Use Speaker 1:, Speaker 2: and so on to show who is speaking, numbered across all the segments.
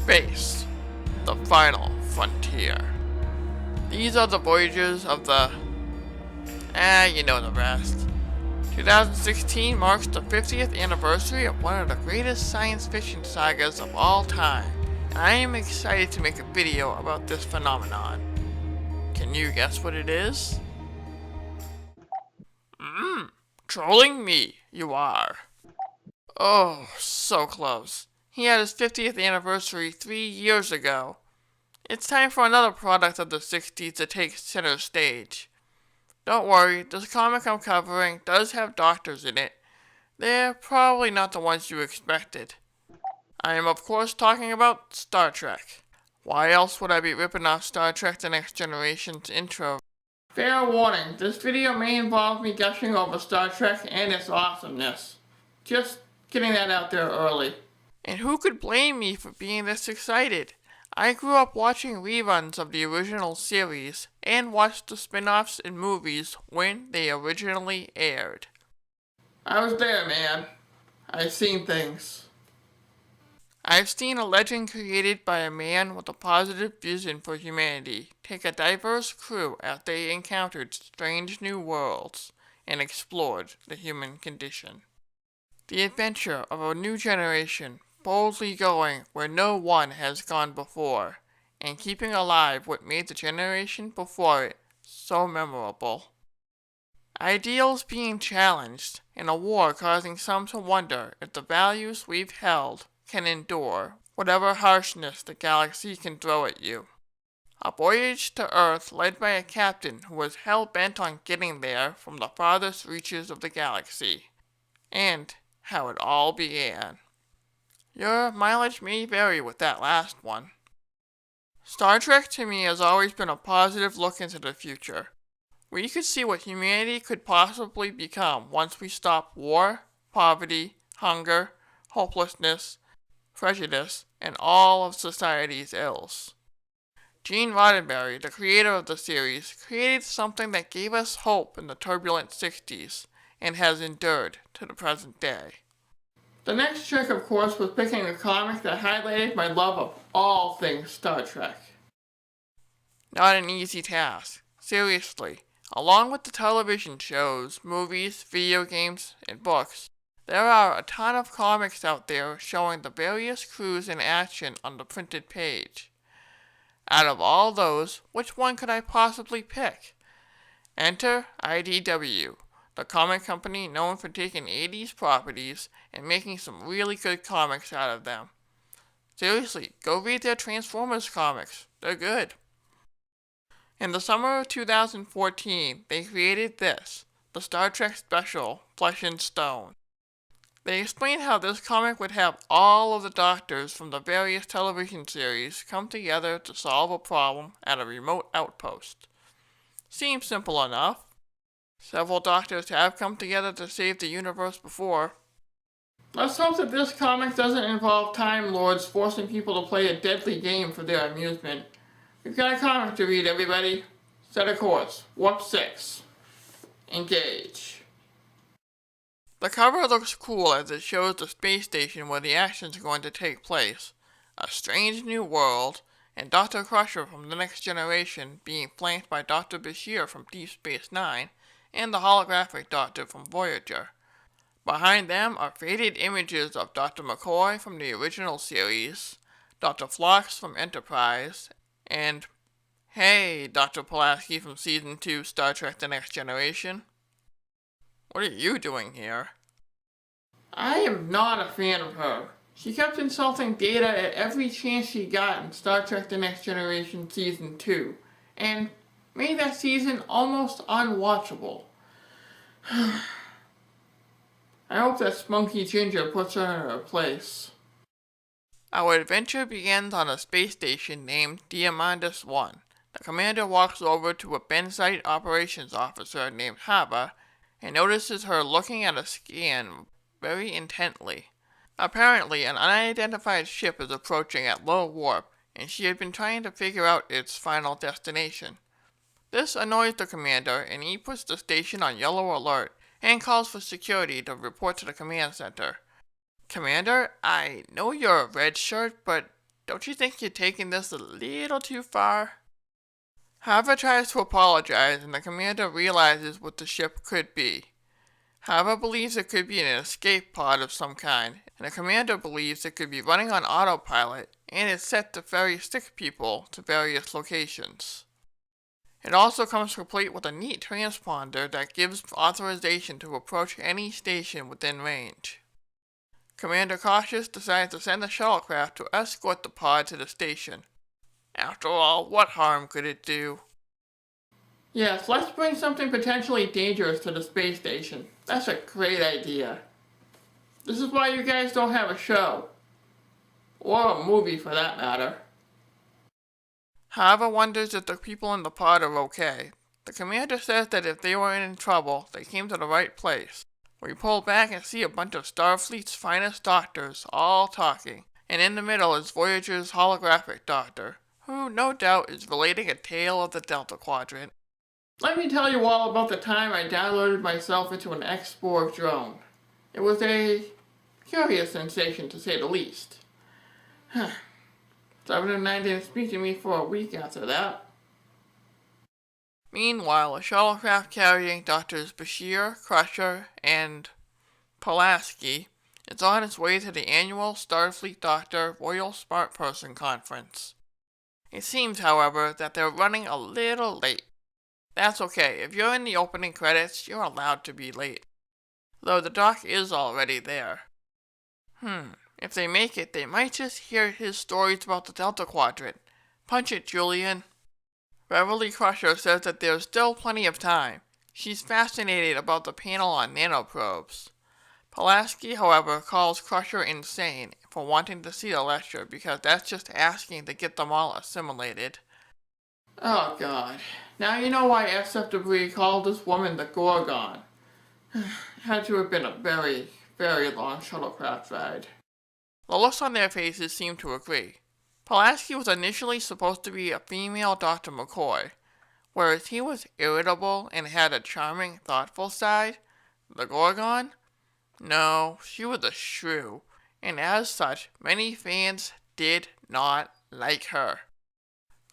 Speaker 1: Space, the final frontier. These are the Voyagers of the... you know the rest. 2016 marks the 50th anniversary of one of the greatest science fiction sagas of all time, and I am excited to make a video about this phenomenon. Can you guess what it is? Trolling me, you are. Oh, so close. He had his 50th anniversary 3 years ago. It's time for another product of the 60s to take center stage. Don't worry, this comic I'm covering does have doctors in it. They're probably not the ones you expected. I am of course talking about Star Trek. Why else would I be ripping off Star Trek The Next Generation's intro? Fair warning, this video may involve me gushing over Star Trek and its awesomeness. Just getting that out there early. And who could blame me for being this excited? I grew up watching reruns of the original series and watched the spin-offs and movies when they originally aired. I was there, man. I've seen things. I've seen a legend created by a man with a positive vision for humanity take a diverse crew as they encountered strange new worlds and explored the human condition. The adventure of a new generation boldly going where no one has gone before, and keeping alive what made the generation before it so memorable. Ideals being challenged, and a war causing some to wonder if the values we've held can endure whatever harshness the galaxy can throw at you. A voyage to Earth led by a captain who was hell-bent on getting there from the farthest reaches of the galaxy. And how it all began. Your mileage may vary with that last one. Star Trek to me has always been a positive look into the future. We could see what humanity could possibly become once we stop war, poverty, hunger, hopelessness, prejudice, and all of society's ills. Gene Roddenberry, the creator of the series, created something that gave us hope in the turbulent 60s and has endured to the present day. The next trick, of course, was picking a comic that highlighted my love of all things Star Trek. Not an easy task. Seriously, along with the television shows, movies, video games, and books, there are a ton of comics out there showing the various crews in action on the printed page. Out of all those, which one could I possibly pick? Enter IDW, the comic company known for taking 80s properties and making some really good comics out of them. Seriously, go read their Transformers comics. They're good. In the summer of 2014, they created this, the Star Trek special, Flesh and Stone. They explained how this comic would have all of the doctors from the various television series come together to solve a problem at a remote outpost. Seems simple enough. Several doctors have come together to save the universe before. Let's hope that this comic doesn't involve Time Lords forcing people to play a deadly game for their amusement. We've got a comic to read, everybody. Set a course. Warp 6. Engage. The cover looks cool as it shows the space station where the action's going to take place, a strange new world, and Dr. Crusher from The Next Generation being flanked by Dr. Bashir from Deep Space Nine, and the holographic Doctor from Voyager. Behind them are faded images of Dr. McCoy from the original series, Dr. Phlox from Enterprise, and, hey, Dr. Pulaski from Season 2 Star Trek The Next Generation. What are you doing here? I am not a fan of her. She kept insulting Data at every chance she got in Star Trek The Next Generation Season 2, and made that season almost unwatchable. I hope that spunky ginger puts her in her place. Our adventure begins on a space station named Diamandis 1. The commander walks over to a Benzite operations officer named Hava and notices her looking at a scan very intently. Apparently, an unidentified ship is approaching at low warp, and she had been trying to figure out its final destination. This annoys the commander, and he puts the station on yellow alert and calls for security to report to the command center. Commander, I know you're a red shirt, but don't you think you're taking this a little too far? Hava tries to apologize, and the commander realizes what the ship could be. Hava believes it could be an escape pod of some kind, and the commander believes it could be running on autopilot and is set to ferry sick people to various locations. It also comes complete with a neat transponder that gives authorization to approach any station within range. Commander Cautious decides to send the shuttlecraft to escort the pod to the station. After all, what harm could it do? Yes, let's bring something potentially dangerous to the space station. That's a great idea. This is why you guys don't have a show. Or a movie for that matter. Hava wonders if the people in the pod are okay. The commander says that if they were in trouble, they came to the right place. We pull back and see a bunch of Starfleet's finest doctors all talking, and in the middle is Voyager's holographic doctor, who no doubt is relating a tale of the Delta Quadrant. Let me tell you all about the time I downloaded myself into an X-Borg drone. It was a curious sensation, to say the least. 709 didn't speak to me for a week after that. Meanwhile, a shuttlecraft carrying Doctors Bashir, Crusher, and Pulaski is on its way to the annual Starfleet Doctor Royal Smart Person Conference. It seems, however, that they're running a little late. That's okay, if you're in the opening credits, you're allowed to be late. Though the doc is already there. If they make it, they might just hear his stories about the Delta Quadrant. Punch it, Julian. Beverly Crusher says that there's still plenty of time. She's fascinated about the panel on nanoprobes. Pulaski, however, calls Crusher insane for wanting to see the lecture because that's just asking to get them all assimilated. Oh god. Now you know why SF Debris called this woman the Gorgon. Had to have been a very, very long shuttlecraft ride. The looks on their faces seem to agree. Pulaski was initially supposed to be a female Dr. McCoy, whereas he was irritable and had a charming, thoughtful side. The Gorgon? No, she was a shrew, and as such, many fans did not like her.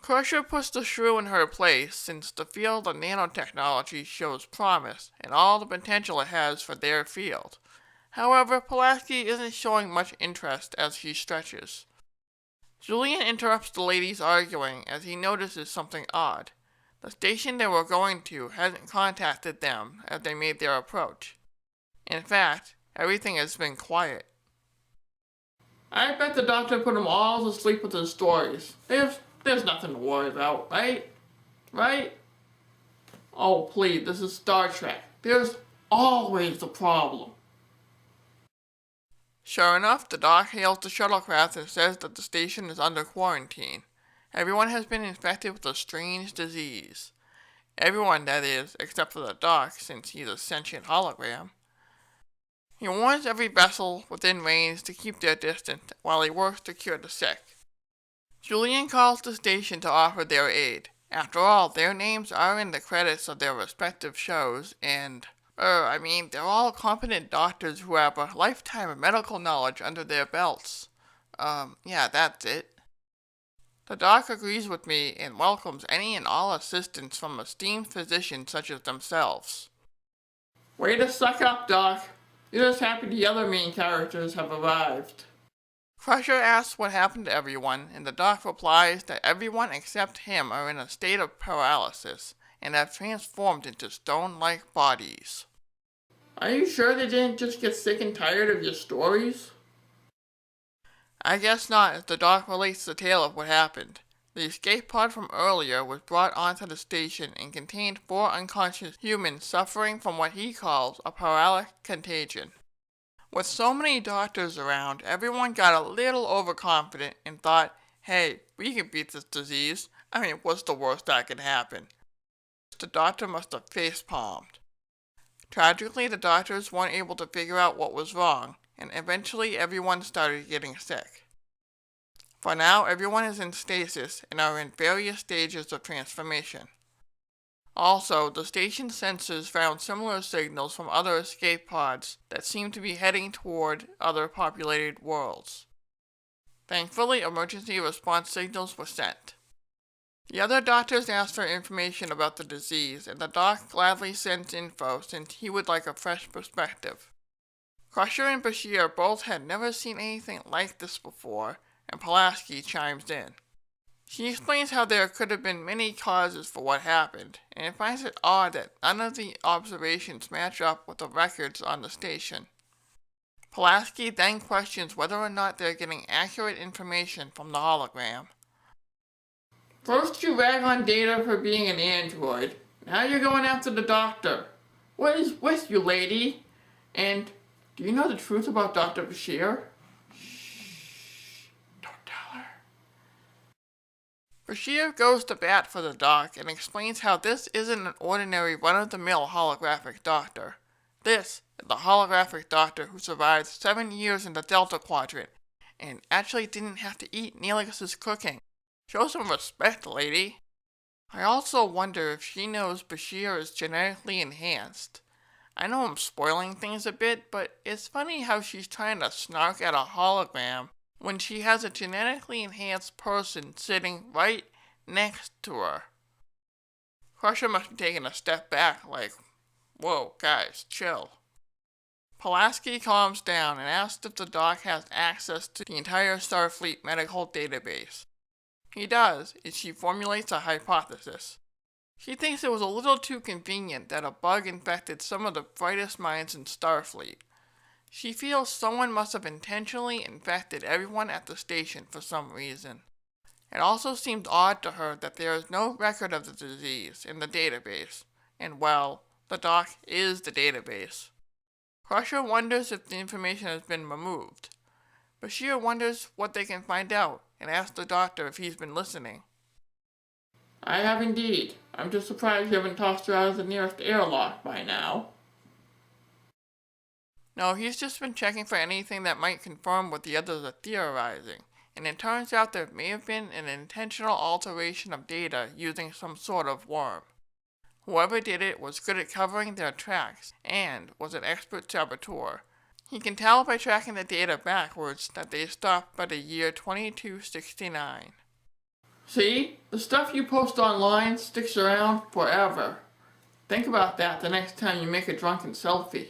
Speaker 1: Crusher puts the shrew in her place since the field of nanotechnology shows promise and all the potential it has for their field. However, Pulaski isn't showing much interest as she stretches. Julian interrupts the ladies arguing as he notices something odd. The station they were going to hasn't contacted them as they made their approach. In fact, everything has been quiet. I bet the doctor put them all to sleep with his stories. There's nothing to worry about, right? Right? Oh, please, this is Star Trek. There's always a problem. Sure enough, the doc hails the shuttlecraft and says that the station is under quarantine. Everyone has been infected with a strange disease. Everyone, that is, except for the doc, since he's a sentient hologram. He warns every vessel within range to keep their distance while he works to cure the sick. Julian calls the station to offer their aid. After all, their names are in the credits of their respective shows, and they're all competent doctors who have a lifetime of medical knowledge under their belts. Yeah, that's it. The doc agrees with me and welcomes any and all assistance from esteemed physicians such as themselves. Way to suck up, Doc. You're just happy the other main characters have arrived. Crusher asks what happened to everyone, and the doc replies that everyone except him are in a state of paralysis and have transformed into stone-like bodies. Are you sure they didn't just get sick and tired of your stories? I guess not, as the doc relates the tale of what happened. The escape pod from earlier was brought onto the station and contained 4 unconscious humans suffering from what he calls a paralytic contagion. With so many doctors around, everyone got a little overconfident and thought, hey, we can beat this disease. What's the worst that can happen? The doctor must have face-palmed. Tragically, the doctors weren't able to figure out what was wrong, and eventually everyone started getting sick. For now, everyone is in stasis and are in various stages of transformation. Also, the station sensors found similar signals from other escape pods that seem to be heading toward other populated worlds. Thankfully, emergency response signals were sent. The other doctors asked for information about the disease, and the doc gladly sent info since he would like a fresh perspective. Crusher and Bashir both had never seen anything like this before, and Pulaski chimes in. She explains how there could have been many causes for what happened, and finds it odd that none of the observations match up with the records on the station. Pulaski then questions whether or not they're getting accurate information from the hologram. First you rag on Data for being an android, now you're going after the doctor. What is with you, lady? And do you know the truth about Dr. Bashir? Shh, don't tell her. Bashir goes to bat for the doc and explains how this isn't an ordinary run-of-the-mill holographic doctor. This is the holographic doctor who survived 7 years in the Delta Quadrant and actually didn't have to eat Neelix's cooking. Show some respect, lady. I also wonder if she knows Bashir is genetically enhanced. I know I'm spoiling things a bit, but it's funny how she's trying to snark at a hologram when she has a genetically enhanced person sitting right next to her. Crusher must be taking a step back like, whoa, guys, chill. Pulaski calms down and asks if the doc has access to the entire Starfleet medical database. He does, and she formulates a hypothesis. She thinks it was a little too convenient that a bug infected some of the brightest minds in Starfleet. She feels someone must have intentionally infected everyone at the station for some reason. It also seems odd to her that there is no record of the disease in the database, and well, the doc is the database. Crusher wonders if the information has been removed. Bashir wonders what they can find out, and asks the doctor if he's been listening. I have indeed. I'm just surprised you haven't tossed her out of the nearest airlock by now. No, he's just been checking for anything that might confirm what the others are theorizing, and it turns out there may have been an intentional alteration of data using some sort of worm. Whoever did it was good at covering their tracks, and was an expert saboteur. He can tell by tracking the data backwards that they stopped by the year 2269. See? The stuff you post online sticks around forever. Think about that the next time you make a drunken selfie.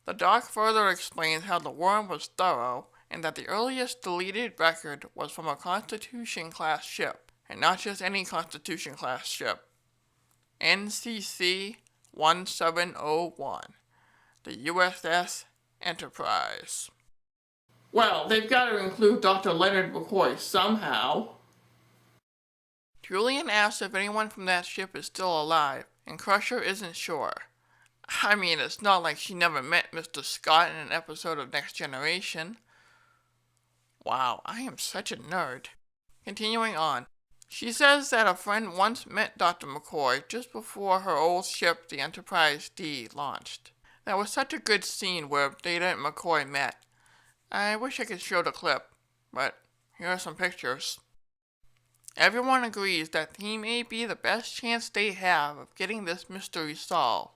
Speaker 1: The doc further explains how the worm was thorough, and that the earliest deleted record was from a Constitution-class ship, and not just any Constitution-class ship. NCC 1701. The USS Enterprise. Well, they've got to include Dr. Leonard McCoy somehow. Julian asks if anyone from that ship is still alive, and Crusher isn't sure. I mean, it's not like she never met Mr. Scott in an episode of Next Generation. Wow, I am such a nerd. Continuing on. She says that a friend once met Dr. McCoy just before her old ship, the Enterprise D, launched. That was such a good scene where Data and McCoy met. I wish I could show the clip, but here are some pictures. Everyone agrees that he may be the best chance they have of getting this mystery solved,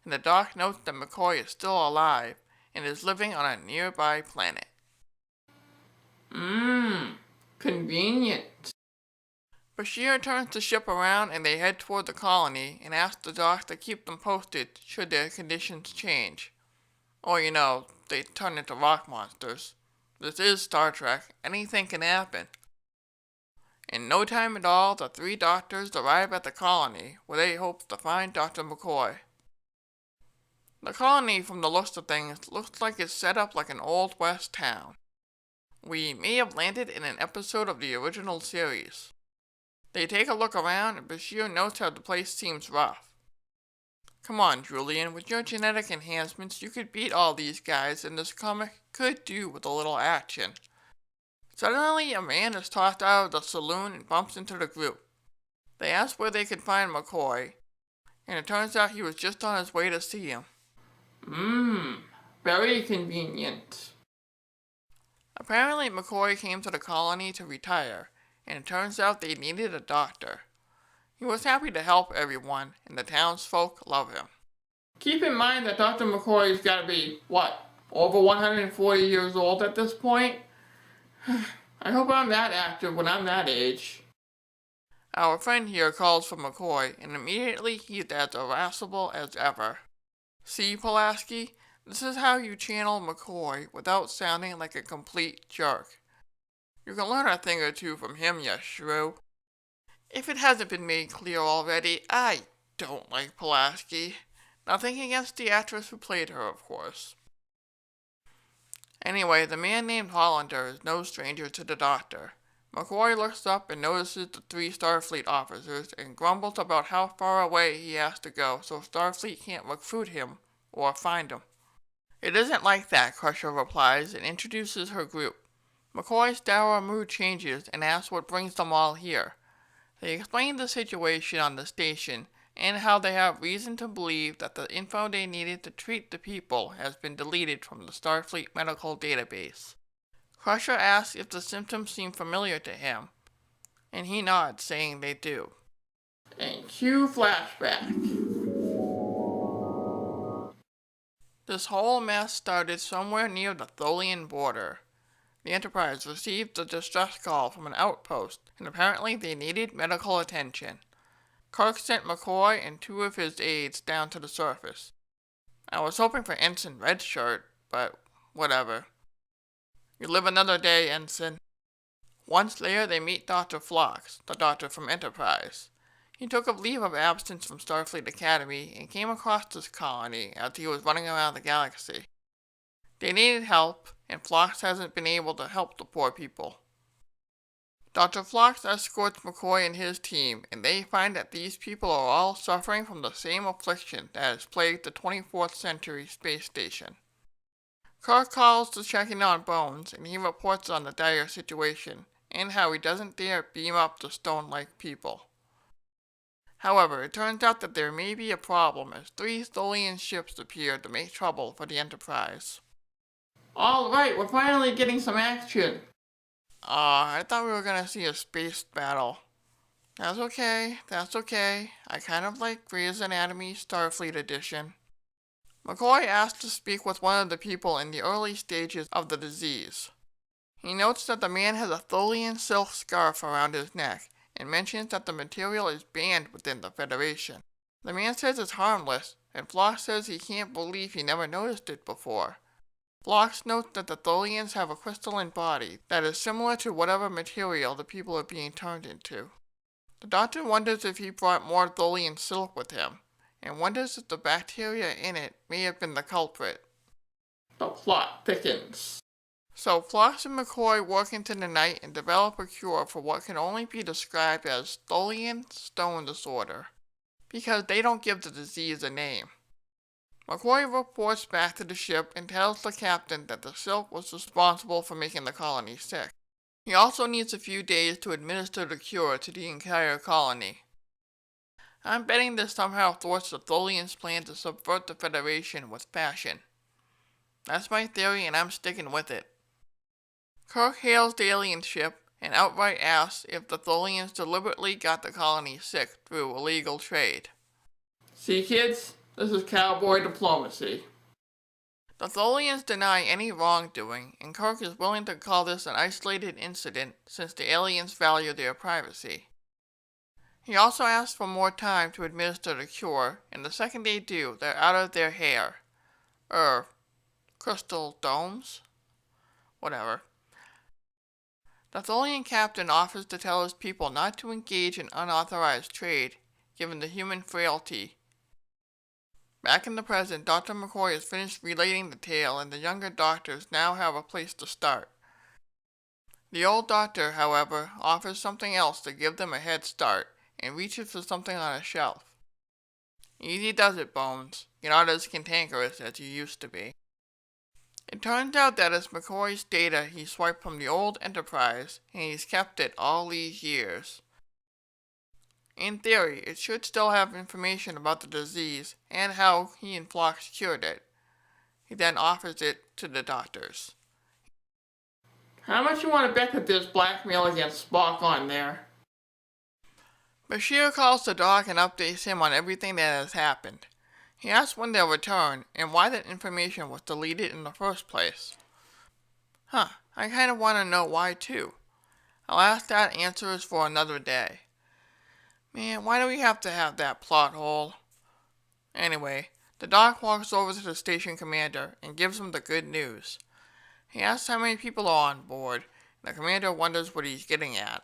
Speaker 1: and the doc notes that McCoy is still alive and is living on a nearby planet. Convenient. Bashir turns the ship around and they head toward the colony and asks the doc to keep them posted should their conditions change. Or, they turn into rock monsters. This is Star Trek. Anything can happen. In no time at all, the three doctors arrive at the colony where they hope to find Dr. McCoy. The colony, from the looks of things, looks like it's set up like an Old West town. We may have landed in an episode of the original series. They take a look around and Bashir notes how the place seems rough. Come on, Julian, with your genetic enhancements, you could beat all these guys, and this comic could do with a little action. Suddenly, a man is tossed out of the saloon and bumps into the group. They ask where they could find McCoy, and it turns out he was just on his way to see him. Very convenient. Apparently, McCoy came to the colony to retire, and it turns out they needed a doctor. He was happy to help everyone, and the townsfolk love him. Keep in mind that Dr. McCoy's got to be, over 140 years old at this point? I hope I'm that active when I'm that age. Our friend here calls for McCoy, and immediately he's as irascible as ever. See, Pulaski? This is how you channel McCoy without sounding like a complete jerk. You can learn a thing or two from him, you shrew. If it hasn't been made clear already, I don't like Pulaski. Nothing against the actress who played her, of course. Anyway, the man named Hollander is no stranger to the Doctor. McCoy looks up and notices the 3 Starfleet officers and grumbles about how far away he has to go so Starfleet can't recruit him or find him. It isn't like that, Crusher replies and introduces her group. McCoy's dour mood changes and asks what brings them all here. They explain the situation on the station and how they have reason to believe that the info they needed to treat the people has been deleted from the Starfleet medical database. Crusher asks if the symptoms seem familiar to him, and he nods, saying they do. And cue flashback. This whole mess started somewhere near the Tholian border. The Enterprise received a distress call from an outpost, and apparently they needed medical attention. Kirk sent McCoy and 2 of his aides down to the surface. I was hoping for Ensign Redshirt, but whatever. You live another day, Ensign. Once there, they meet Dr. Phlox, the doctor from Enterprise. He took a leave of absence from Starfleet Academy and came across this colony as he was running around the galaxy. They needed help, and Phlox hasn't been able to help the poor people. Dr. Phlox escorts McCoy and his team, and they find that these people are all suffering from the same affliction that has plagued the 24th century space station. Kirk calls to check in on Bones, and he reports on the dire situation, and how he doesn't dare beam up the stone-like people. However, it turns out that there may be a problem as 3 Tholian ships appear to make trouble for the Enterprise. Alright, we're finally getting some action. I thought we were gonna see a space battle. That's okay. I kind of like Grey's Anatomy Starfleet Edition. McCoy asks to speak with one of the people in the early stages of the disease. He notes that the man has a Tholian silk scarf around his neck, and mentions that the material is banned within the Federation. The man says it's harmless, and Phlox says he can't believe he never noticed it before. Phlox notes that the Tholians have a crystalline body that is similar to whatever material the people are being turned into. The Doctor wonders if he brought more Tholian silk with him, and wonders if the bacteria in it may have been the culprit. The plot thickens. So Phlox and McCoy work into the night and develop a cure for what can only be described as Tholian stone disorder, because they don't give the disease a name. McCoy reports back to the ship and tells the captain that the silk was responsible for making the colony sick. He also needs a few days to administer the cure to the entire colony. I'm betting this somehow thwarts the Tholians' plan to subvert the Federation with fashion. That's my theory and I'm sticking with it. Kirk hails the alien ship and outright asks if the Tholians deliberately got the colony sick through illegal trade. See, kids? This is cowboy diplomacy. The Tholians deny any wrongdoing, and Kirk is willing to call this an isolated incident since the aliens value their privacy. He also asks for more time to administer the cure, and the second they do, they're out of their hair. Crystal domes? Whatever. The Tholian captain offers to tell his people not to engage in unauthorized trade, given the human frailty. Back in the present, Dr. McCoy has finished relating the tale, and the younger doctors now have a place to start. The old doctor, however, offers something else to give them a head start, and reaches for something on a shelf. Easy does it, Bones. You're not as cantankerous as you used to be. It turns out that it's McCoy's data he swiped from the old Enterprise, and he's kept it all these years. In theory, it should still have information about the disease and how he and Phlox cured it. He then offers it to the doctors. How much you want to bet that there's blackmail against Spock on there? Bashir calls the doc and updates him on everything that has happened. He asks when they'll return and why that information was deleted in the first place. I I kinda wanna know why too. I'll ask that answers for another day. Man, why do we have to have that plot hole? Anyway, the doc walks over to the station commander and gives him the good news. He asks how many people are on board, and the commander wonders what he's getting at.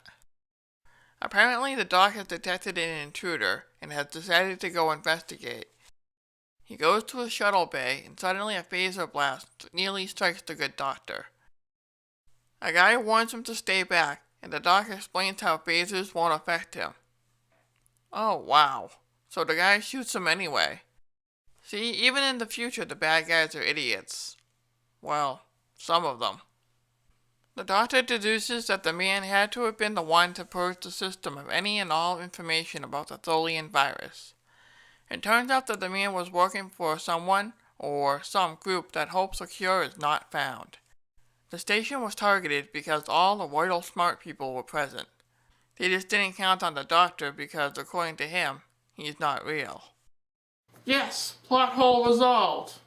Speaker 1: Apparently, the doc has detected an intruder and has decided to go investigate. He goes to a shuttle bay, and suddenly a phaser blast nearly strikes the good doctor. A guy warns him to stay back, and the doc explains how phasers won't affect him. Oh, wow. So the guy shoots him anyway. See, even in the future, the bad guys are idiots. Well, some of them. The doctor deduces that the man had to have been the one to purge the system of any and all information about the Tholian virus. It turns out that the man was working for someone or some group that hopes a cure is not found. The station was targeted because all the royal smart people were present. They just didn't count on the doctor because, according to him, he's not real. Yes, plot hole resolved.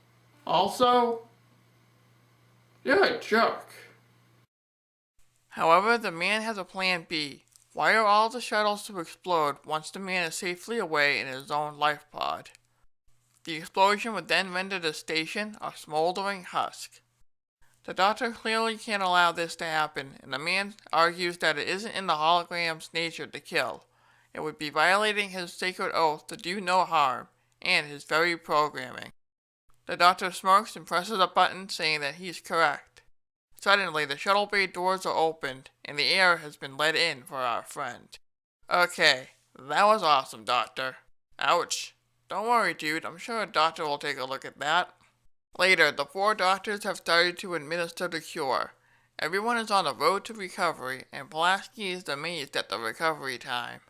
Speaker 1: Also, you're a jerk. However, the man has a plan B. Wire all the shuttles to explode once the man is safely away in his own life pod. The explosion would then render the station a smoldering husk. The doctor clearly can't allow this to happen, and the man argues that it isn't in the hologram's nature to kill. It would be violating his sacred oath to do no harm, and his very programming. The doctor smirks and presses a button saying that he's correct. Suddenly, the shuttle bay doors are opened, and the air has been let in for our friend. Okay, that was awesome, Doctor. Ouch. Don't worry, dude, I'm sure a doctor will take a look at that. Later, the 4 doctors have started to administer the cure. Everyone is on the road to recovery, and Pulaski is amazed at the recovery time.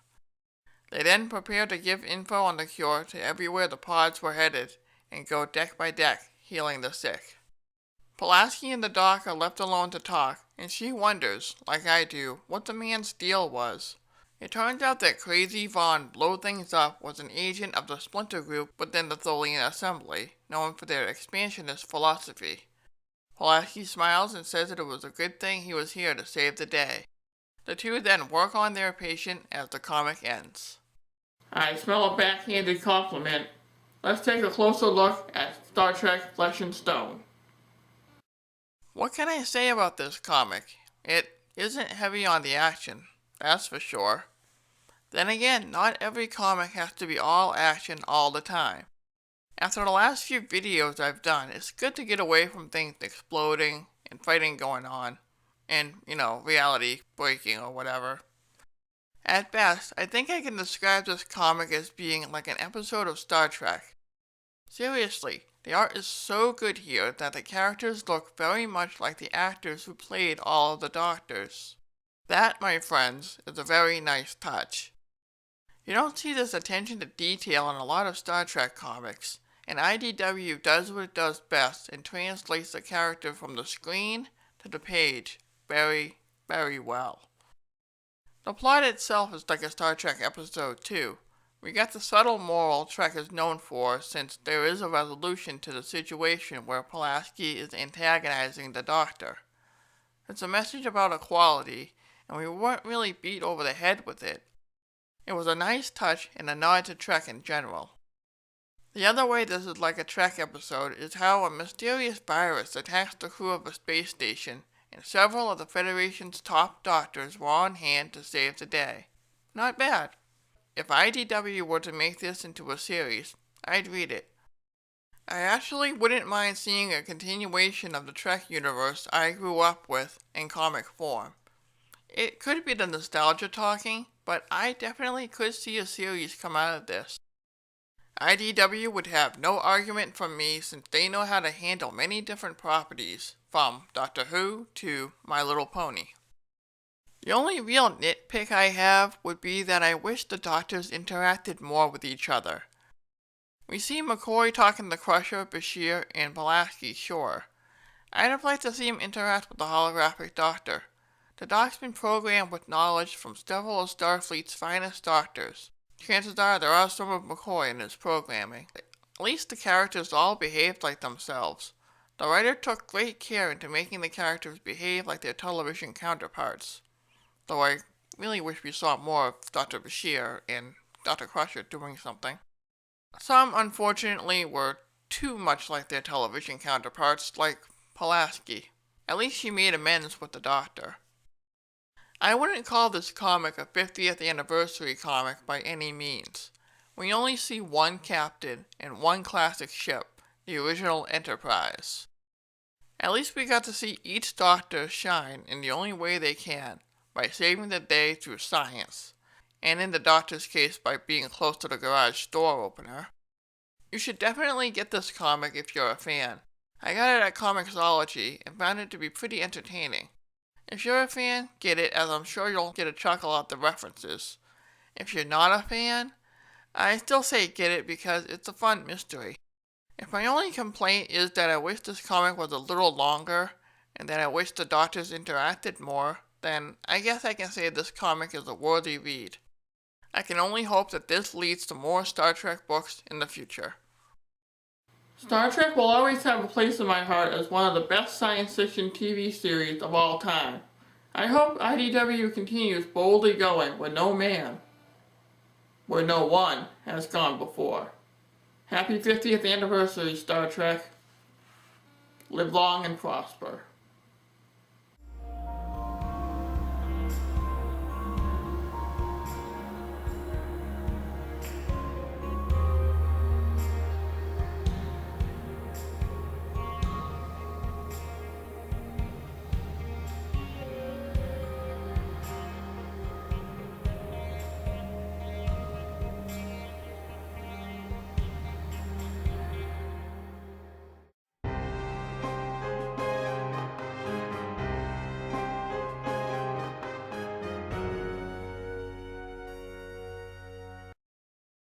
Speaker 1: They then prepare to give info on the cure to everywhere the pods were headed, and go deck by deck, healing the sick. Pulaski and the doc are left alone to talk, and she wonders, like I do, what the man's deal was. It turns out that Crazy Von Blow Things Up was an agent of the splinter group within the Tholian Assembly, known for their expansionist philosophy. Pulaski smiles and says that it was a good thing he was here to save the day. The two then work on their patient as the comic ends. I smell a backhanded compliment. Let's take a closer look at Star Trek Flesh and Stone. What can I say about this comic? It isn't heavy on the action, that's for sure. Then again, not every comic has to be all action all the time. After the last few videos I've done, it's good to get away from things exploding and fighting going on, and, reality breaking or whatever. At best, I think I can describe this comic as being like an episode of Star Trek. Seriously, the art is so good here that the characters look very much like the actors who played all of the Doctors. That, my friends, is a very nice touch. You don't see this attention to detail in a lot of Star Trek comics, and IDW does what it does best and translates the character from the screen to the page very, very well. The plot itself is like a Star Trek episode too. We get the subtle moral Trek is known for, since there is a resolution to the situation where Pulaski is antagonizing the Doctor. It's a message about equality, and we weren't really beat over the head with it. It was a nice touch and a nod to Trek in general. The other way this is like a Trek episode is how a mysterious virus attacks the crew of a space station, and several of the Federation's top doctors were on hand to save the day. Not bad. If IDW were to make this into a series, I'd read it. I actually wouldn't mind seeing a continuation of the Trek universe I grew up with in comic form. It could be the nostalgia talking, but I definitely could see a series come out of this. IDW would have no argument from me since they know how to handle many different properties, from Doctor Who to My Little Pony. The only real nitpick I have would be that I wish the Doctors interacted more with each other. We see McCoy talking to Crusher, Bashir, and Pulaski, sure. I'd have liked to see him interact with the holographic Doctor. The Doc's been programmed with knowledge from several of Starfleet's finest doctors. Chances are there are some of McCoy in his programming. At least the characters all behaved like themselves. The writer took great care into making the characters behave like their television counterparts, though I really wish we saw more of Dr. Bashir and Dr. Crusher doing something. Some, unfortunately, were too much like their television counterparts, like Pulaski. At least she made amends with the Doctor. I wouldn't call this comic a 50th anniversary comic by any means. We only see one captain and one classic ship, the original Enterprise. At least we got to see each Doctor shine in the only way they can, by saving the day through science, and in the Doctor's case by being close to the garage door opener. You should definitely get this comic if you're a fan. I got it at Comixology and found it to be pretty entertaining. If you're a fan, get it, as I'm sure you'll get a chuckle at the references. If you're not a fan, I still say get it because it's a fun mystery. If my only complaint is that I wish this comic was a little longer, and that I wish the Doctors interacted more, then I guess I can say this comic is a worthy read. I can only hope that this leads to more Star Trek books in the future. Star Trek will always have a place in my heart as one of the best science fiction TV series of all time. I hope IDW continues boldly going where no one has gone before. Happy 50th anniversary, Star Trek. Live long and prosper.